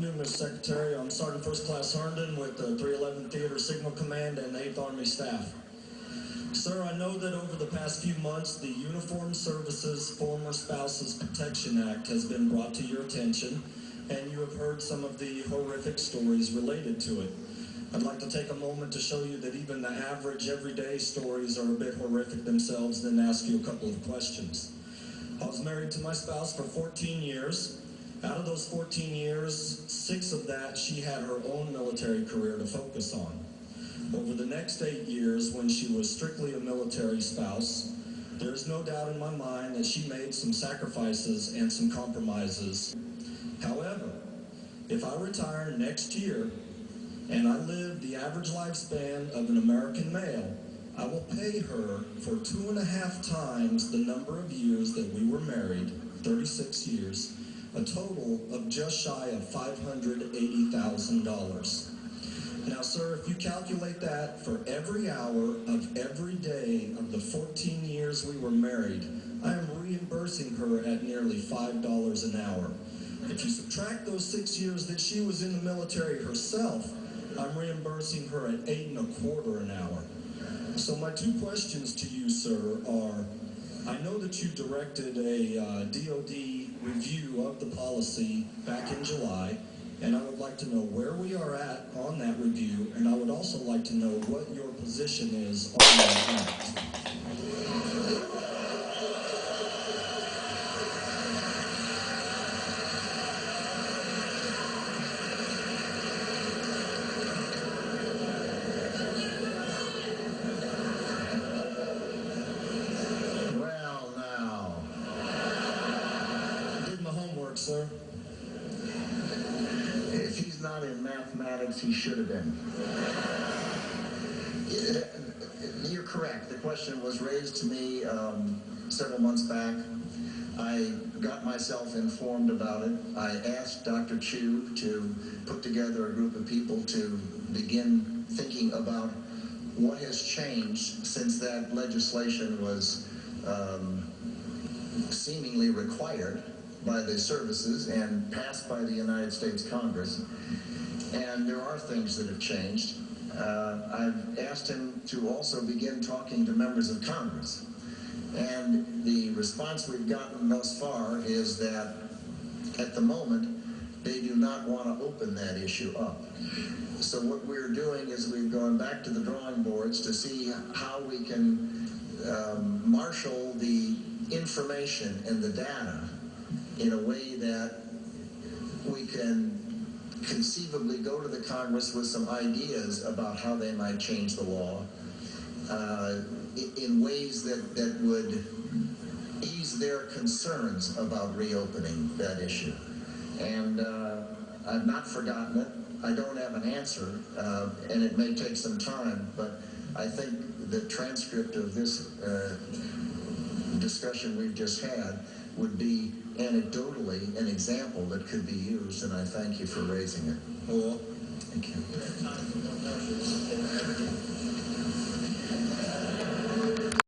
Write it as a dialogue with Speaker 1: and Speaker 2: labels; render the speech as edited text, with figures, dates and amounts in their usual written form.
Speaker 1: afternoon, Mr. Secretary. I'm Sergeant First Class Herndon with the 311 Theater Signal Command and 8th Army staff. Sir, I know that over the past few months, the Uniformed Services Former Spouses Protection Act has been brought to your attention, and you have heard some of the horrific stories related to it. I'd like to take a moment to show you that even the average everyday stories are a bit horrific themselves, then ask you a couple of questions. I was married to my spouse for 14 years. Out of those 14 years, 6 of that she had her own military career to focus on. Over the next 8 years, when she was strictly a military spouse, there's no doubt in my mind that she made some sacrifices and some compromises. However, if I retire next year and I live the average lifespan of an American male, I will pay her for 2.5 times the number of years that we were married, 36 years, a total of just shy of $580,000. Now, sir, if you calculate that for every hour of every day of the 14 years we were married, I am reimbursing her at nearly $5 an hour. If you subtract those 6 years that she was in the military herself, I'm reimbursing her at $8.25 an hour. So my 2 questions to you, sir, are, I know that you directed a DOD review of the policy back in July, and I would like to know where we are at on that review, and I would also like to know what your position is on that act. Sir?
Speaker 2: If he's not in mathematics, he should have been. You're correct. The question was raised to me several months back. I got myself informed about it. I asked Dr. Chu to put together a group of people to begin thinking about what has changed since that legislation was seemingly required by the services and passed by the United States Congress. And there are things that have changed. I've asked him to also begin talking to members of Congress. And the response we've gotten thus far is that at the moment, they do not want to open that issue up. So what we're doing is we've gone back to the drawing boards to see how we can marshal the information and the data in a way that we can conceivably go to the Congress with some ideas about how they might change the law in ways that would ease their concerns about reopening that issue. And I've not forgotten it. I don't have an answer, and it may take some time, but I think the transcript of this discussion we've just had would be anecdotally an example that could be used, and I thank you for raising it.
Speaker 1: Well,
Speaker 2: thank you.